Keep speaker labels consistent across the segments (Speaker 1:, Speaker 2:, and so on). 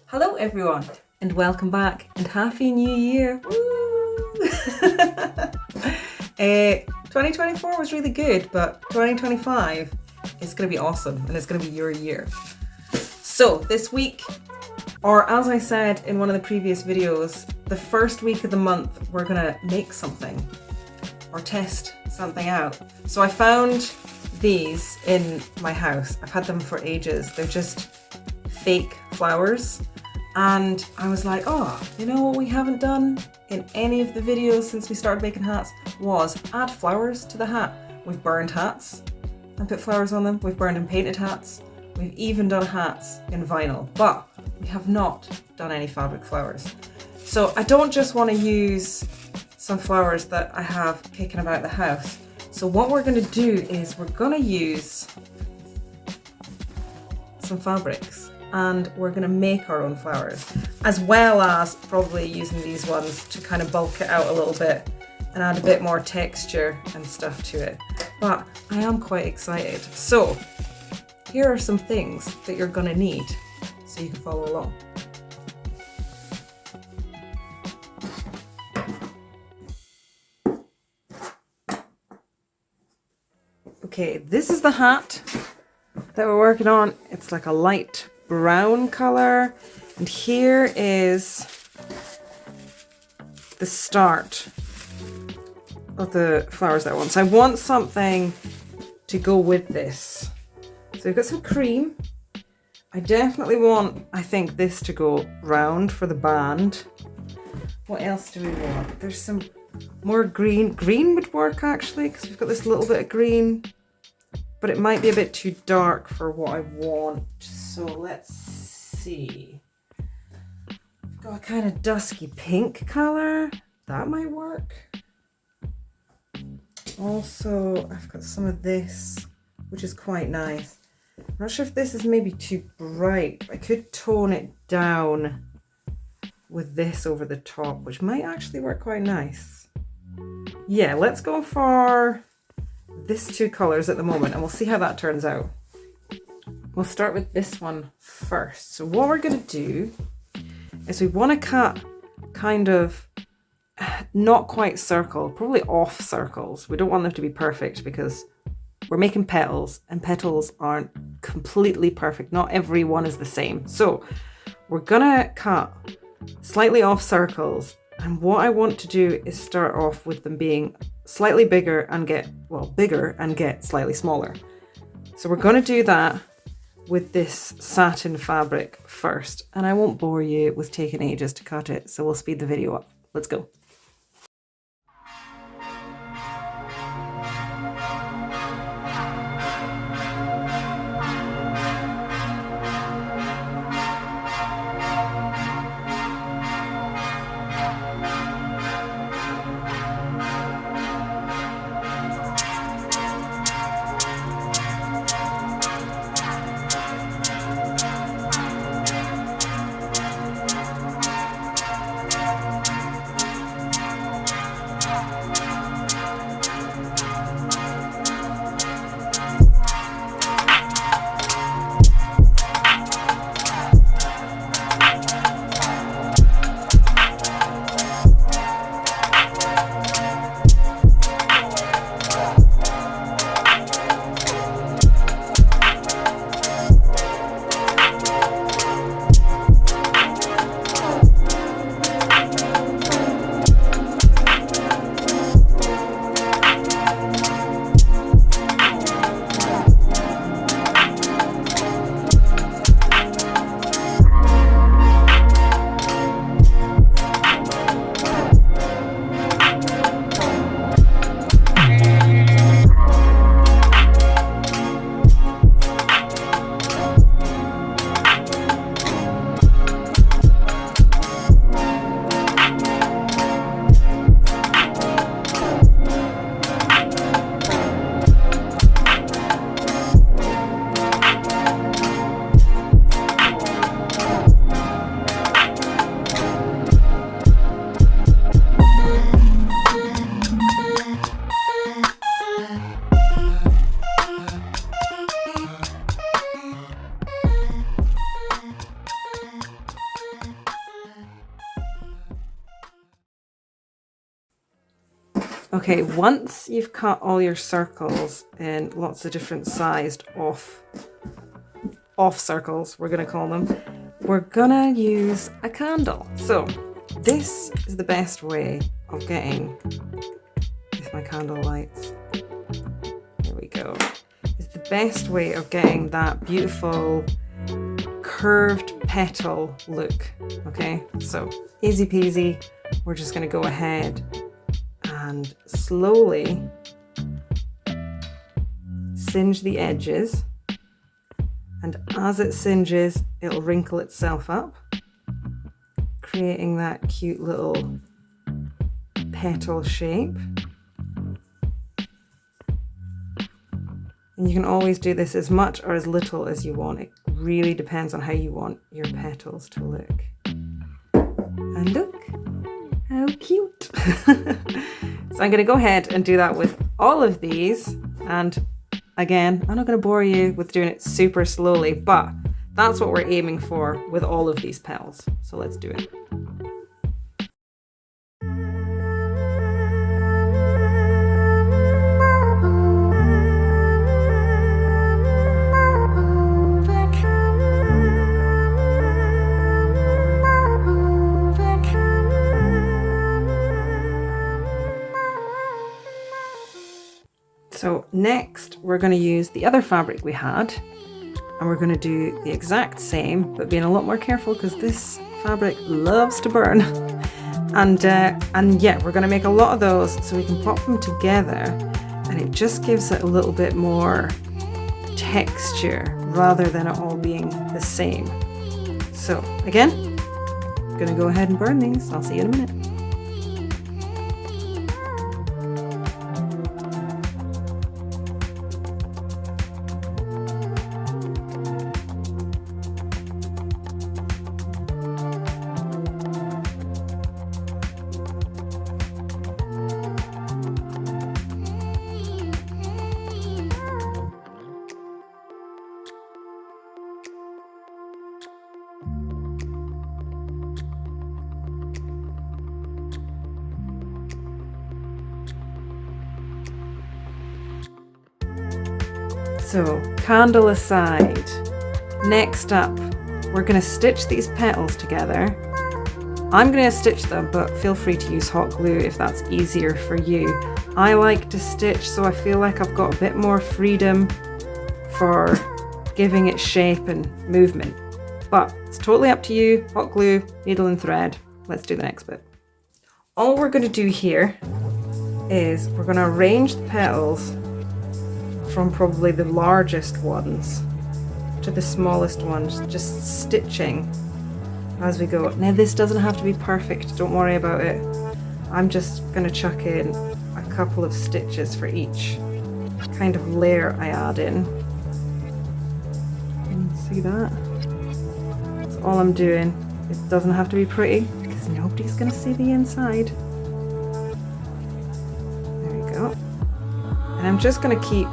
Speaker 1: Hello everyone, and welcome back, and Happy New Year! Woo! 2024 was really good, but 2025 is going to be awesome, and it's going to be your year. So this week, or as I said in one of the previous videos, the first week of the month we're going to make something or test something out. So I found these in my house. I've had them for ages. They're just fake flowers. And I was like, oh, you know what we haven't done in any of the videos since we started making hats was add flowers to the hat. We've burned hats and put flowers on them. We've burned and painted hats. We've even done hats in vinyl, but we have not done any fabric flowers. So I don't just want to use some flowers that I have kicking about the house. So what we're going to do is we're going to use some fabrics. And we're going to make our own flowers, as well as probably using these ones to kind of bulk it out a little bit and add a bit more texture and stuff to it. But I am quite excited. So here are some things that you're going to need so you can follow along. Okay, this is the hat that we're working on. It's like a light brown color, and here is the start of the flowers that I want. So I want something to go with this. So we've got some cream. I definitely want, I think, this to go round for the band. What else do we want? There's some more green. Green would work actually, because we've got this little bit of green, but it might be a bit too dark for what I want. So let's see. I've got a kind of dusky pink color. That might work. Also, I've got some of this, which is quite nice. I'm not sure if this is maybe too bright. I could tone it down with this over the top, which might actually work quite nice. Yeah, let's go for this two colors at the moment, and we'll see how that turns out. We'll start with this one first. So what we're going to do is we want to cut kind of not quite circle, probably off circles. We don't want them to be perfect because we're making petals, and petals aren't completely perfect. Not every one is the same. So we're going to cut slightly off circles. And what I want to do is start off with them being slightly bigger and get, well, bigger and get slightly smaller. So we're going to do that with this satin fabric first, and I won't bore you with taking ages to cut it, so we'll speed the video up. Let's go. Okay, once you've cut all your circles in lots of different sized off circles, we're going to call them, we're going to use a candle. So this is the best way of getting, with my candle lights, here we go, is the best way of getting that beautiful curved petal look. Okay, so easy peasy, we're just going to go ahead and slowly singe the edges, and as it singes it'll wrinkle itself up, creating that cute little petal shape. And you can always do this as much or as little as you want. It really depends on how you want your petals to look. And look how cute. So I'm going to go ahead and do that with all of these. And again, I'm not going to bore you with doing it super slowly, but that's what we're aiming for with all of these petals. So let's do it. So next we're going to use the other fabric we had, and we're going to do the exact same, but being a lot more careful because this fabric loves to burn. And yeah, we're going to make a lot of those so we can pop them together, and it just gives it a little bit more texture rather than it all being the same. So again, I'm going to go ahead and burn these. I'll see you in a minute. So, candle aside, next up, we're going to stitch these petals together. I'm going to stitch them, but feel free to use hot glue if that's easier for you. I like to stitch, so I feel like I've got a bit more freedom for giving it shape and movement. But it's totally up to you. Hot glue, needle and thread. Let's do the next bit. All we're going to do here is we're going to arrange the petals from probably the largest ones to the smallest ones, just stitching as we go. Now this doesn't have to be perfect, don't worry about it. I'm just going to chuck in a couple of stitches for each kind of layer I add in. See that? That's all I'm doing. It doesn't have to be pretty because nobody's going to see the inside. There we go. And I'm just going to keep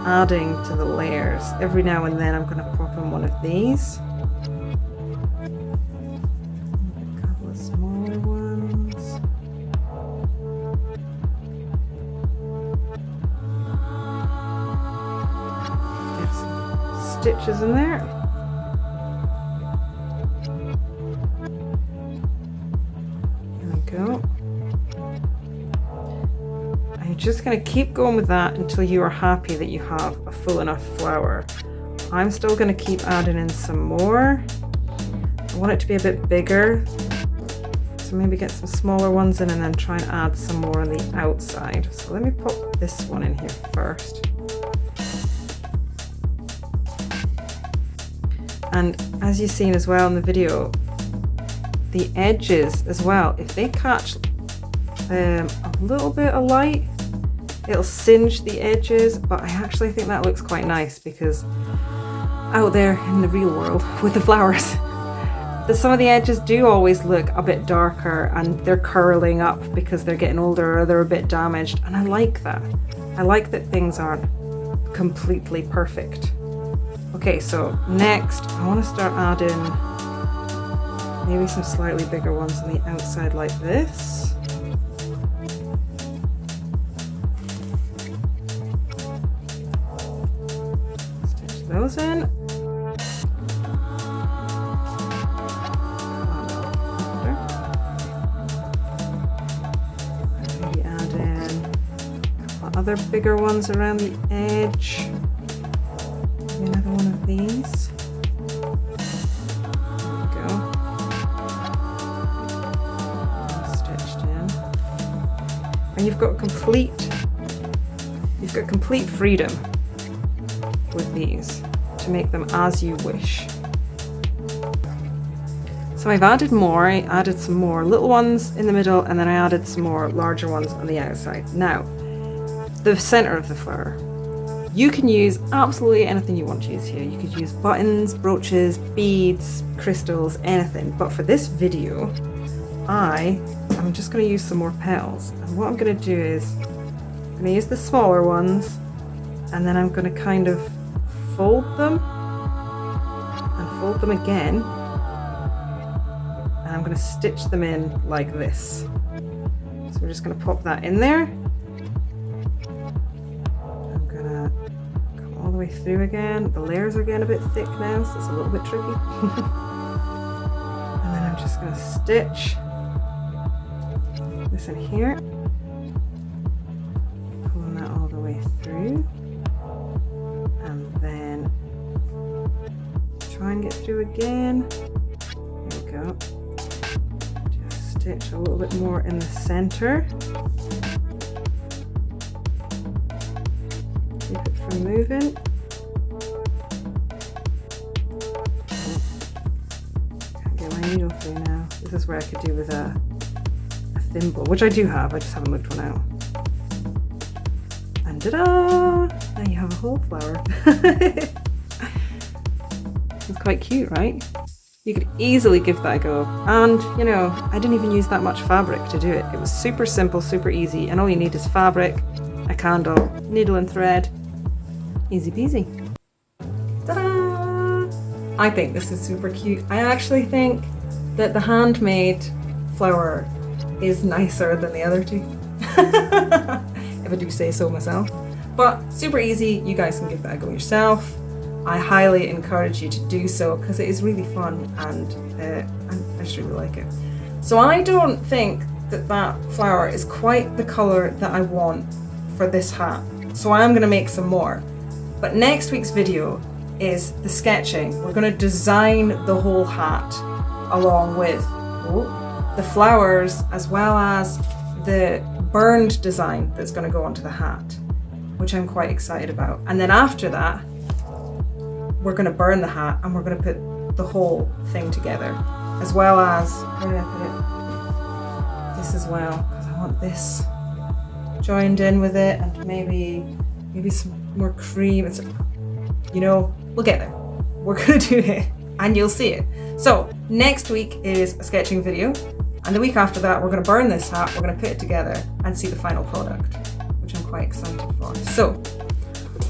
Speaker 1: adding to the layers. Every now and then I'm going to pop in one of these. A couple of smaller ones. Get some stitches in there. There we go. Just going to keep going with that until you are happy that you have a full enough flower. I'm still going to keep adding in some more. I want it to be a bit bigger, so maybe get some smaller ones in and then try and add some more on the outside. So let me pop this one in here first. And as you've seen as well in the video, the edges as well, if they catch a little bit of light, it'll singe the edges, but I actually think that looks quite nice because out there in the real world with the flowers, some of the edges do always look a bit darker and they're curling up because they're getting older or they're a bit damaged, and I like that. I like that things aren't completely perfect. Okay, so next I want to start adding maybe some slightly bigger ones on the outside like this. those in. Maybe add in other bigger ones around the edge. Maybe another one of these. There we go. Stitched in. And you've got complete freedom with these to make them as you wish. So I've added more. I added some more little ones in the middle, and then I added some more larger ones on the outside. Now, the center of the flower. You can use absolutely anything you want to use here. You could use buttons, brooches, beads, crystals, anything. But for this video, I'm just going to use some more petals. And what I'm going to do is I'm going to use the smaller ones, and then I'm going to kind of fold them and fold them again. And I'm going to stitch them in like this. So we're just going to pop that in there. I'm going to come all the way through again. The layers are getting a bit thick now, so it's a little bit tricky. And then I'm just going to stitch this in here. Pulling that all the way through. And then try and get through again. There we go. Just stitch a little bit more in the center. Keep it from moving. Can't get my needle through now. This is where I could do with a thimble, which I do have, I just haven't looked one out. And ta-da! Now you have a whole flower. It's quite cute, right? You could easily give that a go. And, you know, I didn't even use that much fabric to do it. It was super simple, super easy, and all you need is fabric, a candle, needle and thread. Easy peasy. Ta-da! I think this is super cute. I actually think that the handmade flower is nicer than the other two. If I do say so myself. But super easy, you guys can give that a go yourself. I highly encourage you to do so because it is really fun, and I just really like it. So I don't think that that flower is quite the color that I want for this hat. So I am going to make some more. But next week's video is the sketching. We're going to design the whole hat along with the flowers as well as the burned design that's going to go onto the hat, which I'm quite excited about. And then after that, we're going to burn the hat and we're going to put the whole thing together, as well as, where did I put it? This as well, because I want this joined in with it, and maybe some more cream. It's, you know, we'll get there. We're going to do it and you'll see it. So next week is a sketching video, and the week after that we're going to burn this hat, we're going to put it together and see the final product, which I'm quite excited for. So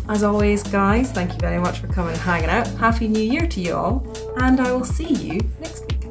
Speaker 1: as always, guys, thank you very much for coming and hanging out. Happy New Year to you all, and I will see you next week.